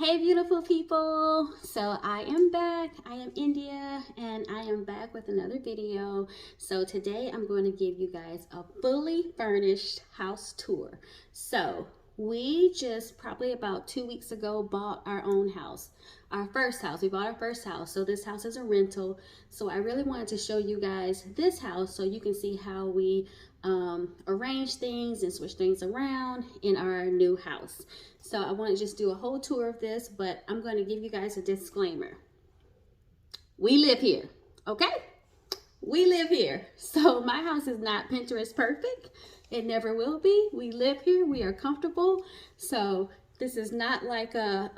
Hey beautiful people, so I am back. I am India and I am back with another video. So today I'm going to give you guys a fully furnished house tour. So we just probably about 2 weeks ago bought our own house, our first house. We bought our first house, so this house is a rental. So I really wanted to show you guys this house so you can see how we arrange things and switch things around in our new house. So I want to just do a whole tour of this, but I'm going to give you guys a disclaimer. We live here, okay? We live here. So my house is not Pinterest perfect. It never will be. We live here. We are comfortable. So this is not like a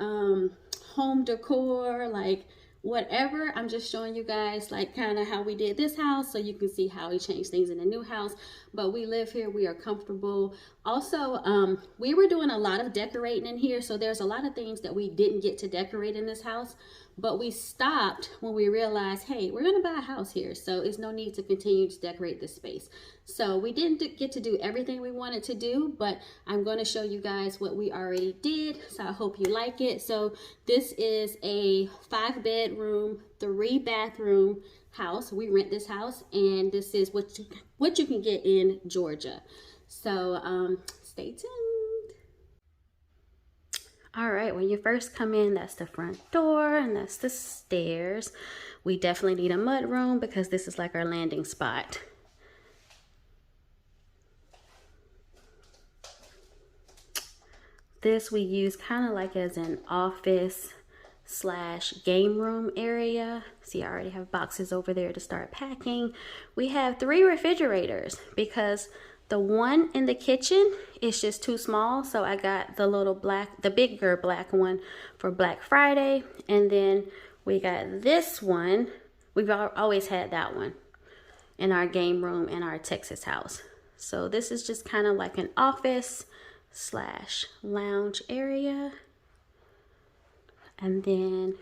home decor, like whatever. I'm just showing you guys like kind of how we did this house so you can see how we changed things in the new house. But we live here, we are comfortable. Also, we were doing a lot of decorating in here, so there's a lot of things that we didn't get to decorate in this house, but we stopped when we realized, hey, we're gonna buy a house here, so it's no need to continue to decorate this space. So we didn't get to do everything we wanted to do, but I'm going to show you guys what we already did, so I hope you like it. So this is a 5-bedroom, 3-bathroom house. We rent this house, and this is what you can get in Georgia. So stay tuned. All right, when you first come in, that's the front door and that's the stairs. We definitely need a mud room because this is like our landing spot. This we use kind of like as an office / game room area. See, I already have boxes over there to start packing. We have 3 refrigerators because the one in the kitchen is just too small. So I got the bigger black one for Black Friday. And then we got this one. We've always had that one in our game room in our Texas house. So this is just kind of like an office / lounge area. And then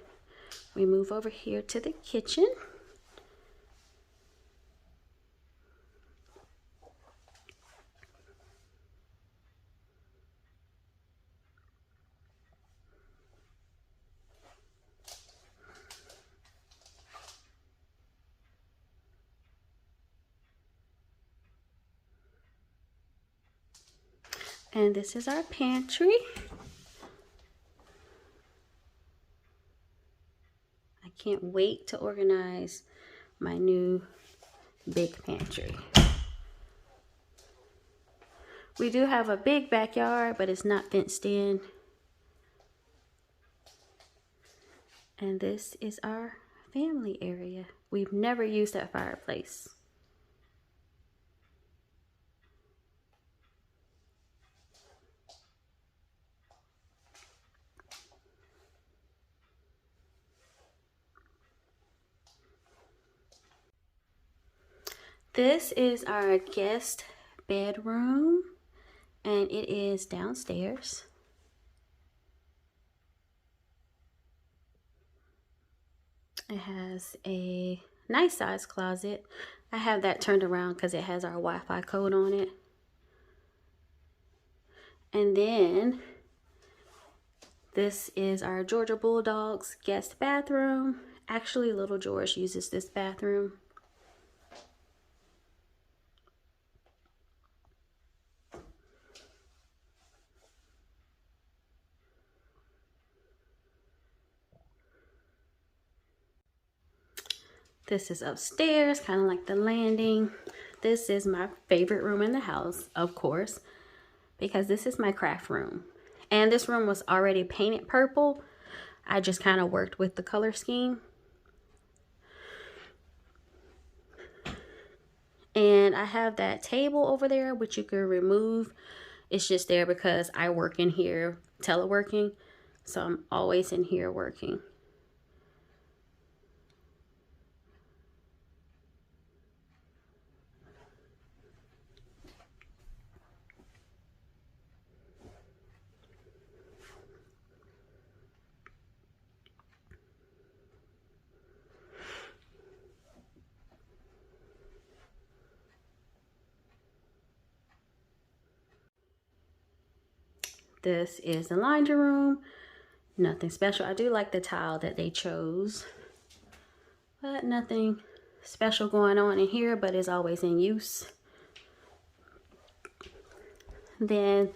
we move over here to the kitchen. And this is our pantry. I can't wait to organize my new big pantry. We do have a big backyard, but it's not fenced in. And this is our family area. We've never used that fireplace. This is our guest bedroom, and it is downstairs. It has a nice size closet. I have that turned around because it has our Wi-Fi code on it. And then this is our Georgia Bulldogs guest bathroom. Actually, little George uses this bathroom. This is upstairs, kind of like the landing. This is my favorite room in the house, of course, because this is my craft room. And this room was already painted purple. I just kind of worked with the color scheme. And I have that table over there, which you can remove. It's just there because I work in here teleworking. So I'm always in here working. This is the laundry room. Nothing special. I do like the tile that they chose, but nothing special going on in here, but it's always in use. Then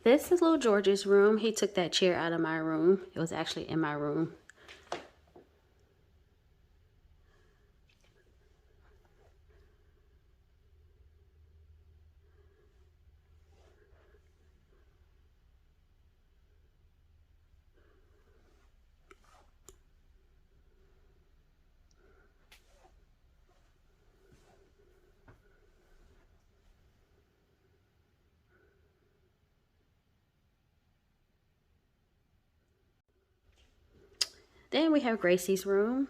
this is little George's room. He took that chair out of my room. It was actually in my room. Then we have Gracie's room.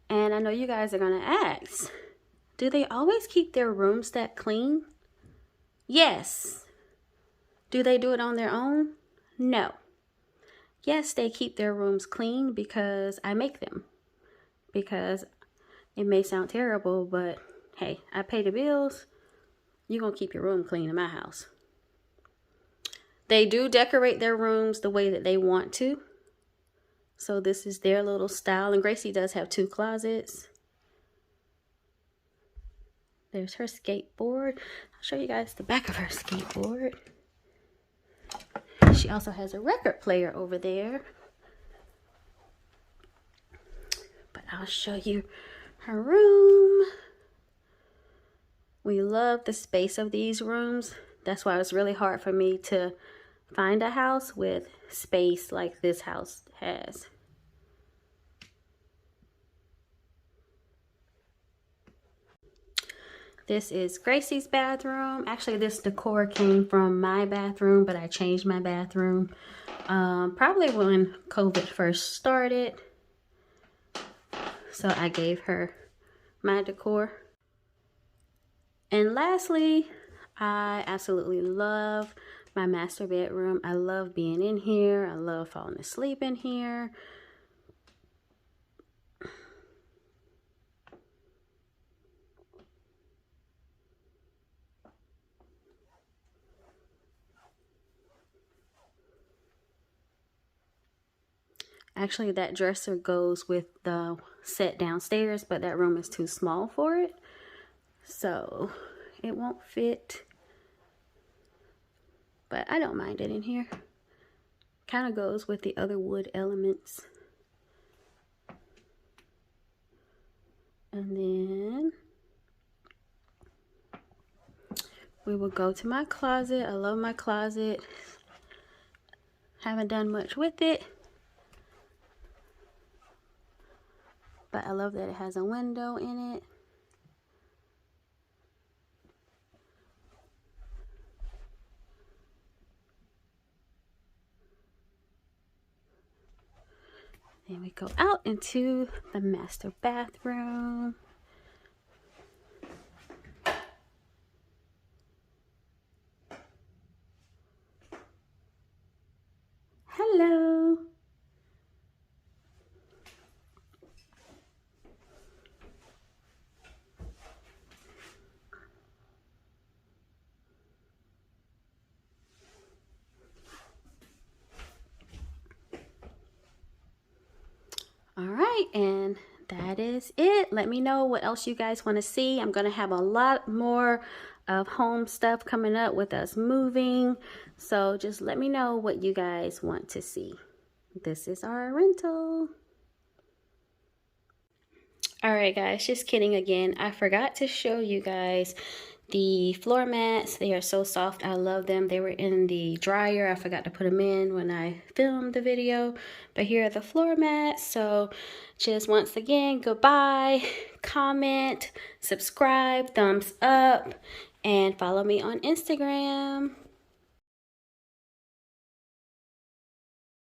And I know you guys are going to ask, do they always keep their rooms that clean? Yes. Do they do it on their own? No. Yes, they keep their rooms clean because I make them. Because it may sound terrible, but hey, I pay the bills. You're going to keep your room clean in my house. They do decorate their rooms the way that they want to. So this is their little style. And Gracie does have 2 closets. There's her skateboard. I'll show you guys the back of her skateboard. She also has a record player over there. But I'll show you her room. We love the space of these rooms. That's why it was really hard for me to find a house with space like this house has. This is Gracie's bathroom. Actually, this decor came from my bathroom, but I changed my bathroom probably when COVID first started. So I gave her my decor. And lastly, I absolutely love my master bedroom. I love being in here. I love falling asleep in here. Actually, that dresser goes with the set downstairs, but that room is too small for it. So it won't fit. But I don't mind it in here. Kind of goes with the other wood elements. And then we will go to my closet. I love my closet. Haven't done much with it. But I love that it has a window in it. Then we go out into the master bathroom. Hello. All right, and that is it. Let me know what else you guys want to see. I'm going to have a lot more of home stuff coming up with us moving. So just let me know what you guys want to see. This is our rental. All right, guys, just kidding again. I forgot to show you guys the floor mats. They are so soft. I love them. They were in the dryer. I forgot to put them in when I filmed the video. But here are the floor mats. So just once again, goodbye, comment, subscribe, thumbs up, and follow me on Instagram.